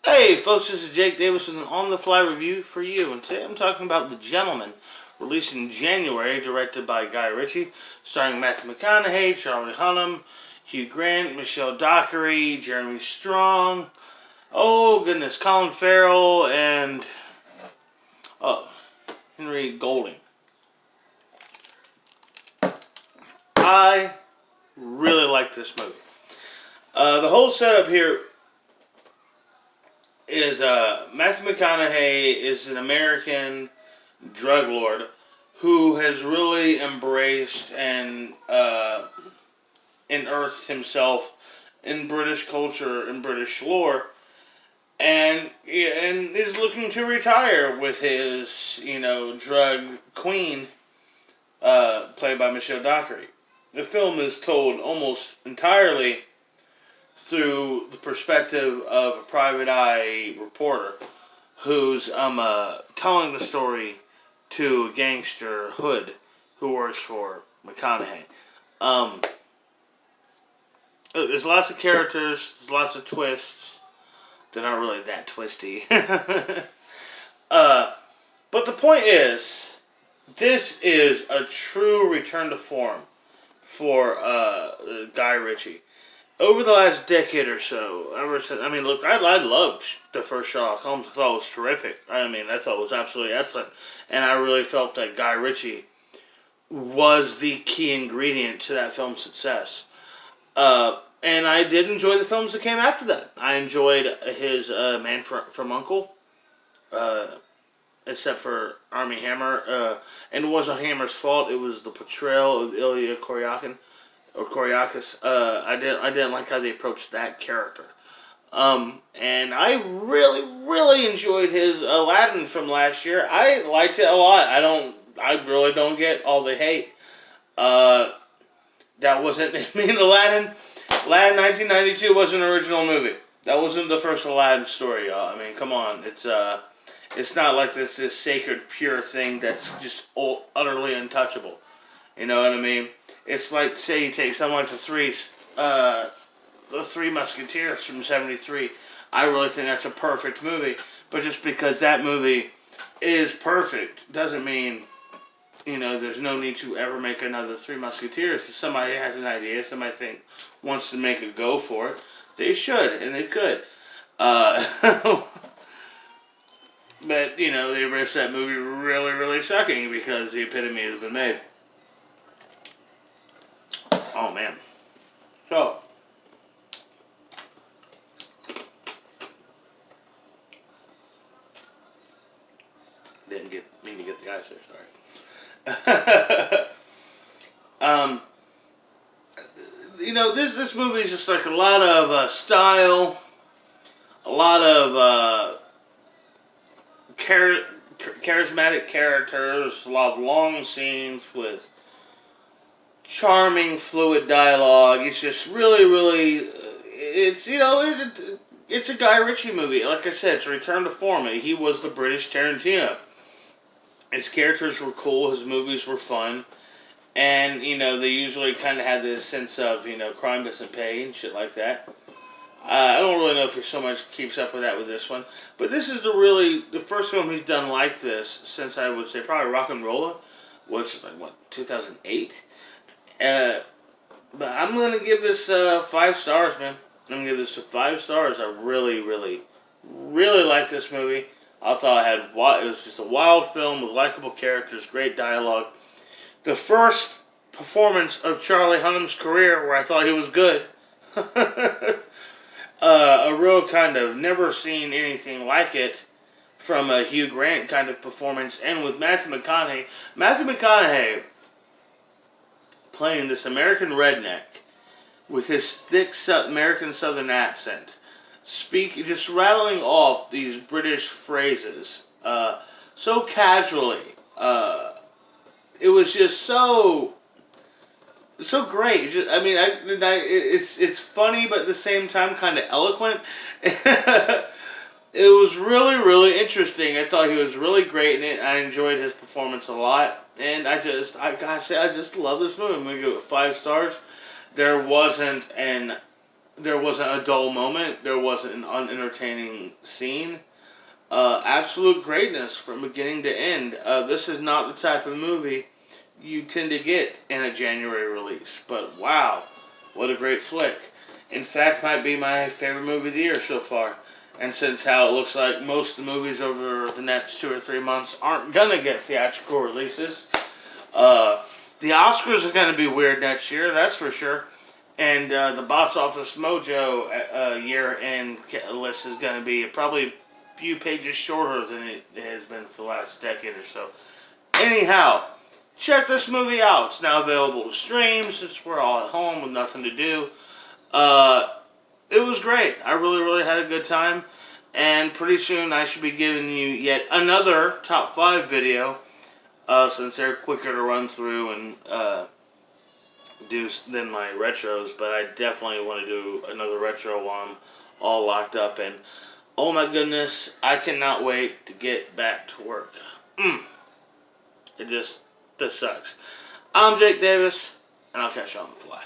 Hey folks, this is Jake Davis with an on-the-fly review for you, and today I'm talking about The Gentleman, released in January, directed by Guy Ritchie, starring Matthew McConaughy, Charlie Hunnam, Hugh Grant, Michelle Dockery, Jeremy Strong, oh goodness, Colin Farrell, and Henry Golding. I really like this movie. The whole setup here is Matthew McConaughey is an American drug lord who has really embraced and unearthed himself in British culture and British lore, and is looking to retire with his drug queen, played by Michelle Dockery. The film is told almost entirely through the perspective of a private eye reporter who's telling the story to a gangster Hood who works for McConaughey. There's lots of characters, there's lots of twists. They're not really that twisty. But the point is, this is a true return to form for Guy Ritchie. Over the last decade or so, I loved the first Sherlock Holmes. I thought it was terrific. I thought it was absolutely excellent. And I really felt that Guy Ritchie was the key ingredient to that film's success. And I did enjoy the films that came after that. I enjoyed his Man from U.N.C.L.E., except for Armie Hammer. And it wasn't Hammer's fault. It was the portrayal of Ilya Koryakis. I didn't like how they approached that character. And I really enjoyed his Aladdin from last year. I liked it a lot. I really don't get all the hate. That wasn't, Aladdin 1992 wasn't an original movie. That wasn't the first Aladdin story, y'all. Come on. It's not like this sacred, pure thing that's just utterly untouchable. You know what I mean? It's like, say you take someone like the Three Musketeers from '73. I really think that's a perfect movie. But just because that movie is perfect doesn't mean, there's no need to ever make another Three Musketeers. If somebody has an idea, somebody wants to make a go for it, they should, and they could. But, they risked that movie really sucking because the epitome has been made. Oh, man. So, didn't mean to get the guys there, sorry. This movie is just like a lot of style, a lot of charismatic characters, a lot of long scenes with charming, fluid dialogue. It's just really, it's a Guy Ritchie movie. Like I said, it's a return to form. He was the British Tarantino. His characters were cool. His movies were fun. And, they usually kind of had this sense of, crime doesn't pay and shit like that. I don't really know if he so much keeps up with that with this one. But this is the first film he's done like this since, I would say, probably Rock and Rolla, which is 2008? But I'm going to give this 5 stars, man. I'm going to give this 5 stars. I really like this movie. I thought it was just a wild film with likable characters, great dialogue. The first performance of Charlie Hunnam's career where I thought he was good. A real kind of never seen anything like it from a Hugh Grant kind of performance. And with Matthew McConaughey playing this American redneck with his thick American Southern accent, just rattling off these British phrases so casually. It was just so great. It's funny, but at the same time kind of eloquent. It was really interesting. I thought he was really great in it. I enjoyed his performance a lot. And I gotta say, I just love this movie. I'm going to give it 5 stars. There wasn't an There wasn't a dull moment. There wasn't an unentertaining scene. Absolute greatness from beginning to end. This is not the type of movie you tend to get in a January release. But wow, what a great flick. In fact, might be my favorite movie of the year so far. And since how it looks like most of the movies over the next 2 or 3 months aren't gonna get theatrical releases, uh, the Oscars are gonna be weird next year, that's for sure. And the box office mojo year-end list is gonna be probably a few pages shorter than it has been for the last decade or so. Anyhow, check this movie out. It's now available to stream since we're all at home with nothing to do. Uh, it was great. I really, really had a good time. And pretty soon I should be giving you yet another top 5 video, since they're quicker to run through and do than my retros. But I definitely want to do another retro while I'm all locked up. And oh my goodness, I cannot wait to get back to work. It just, this sucks. I'm Jake Davis, and I'll catch you on the fly.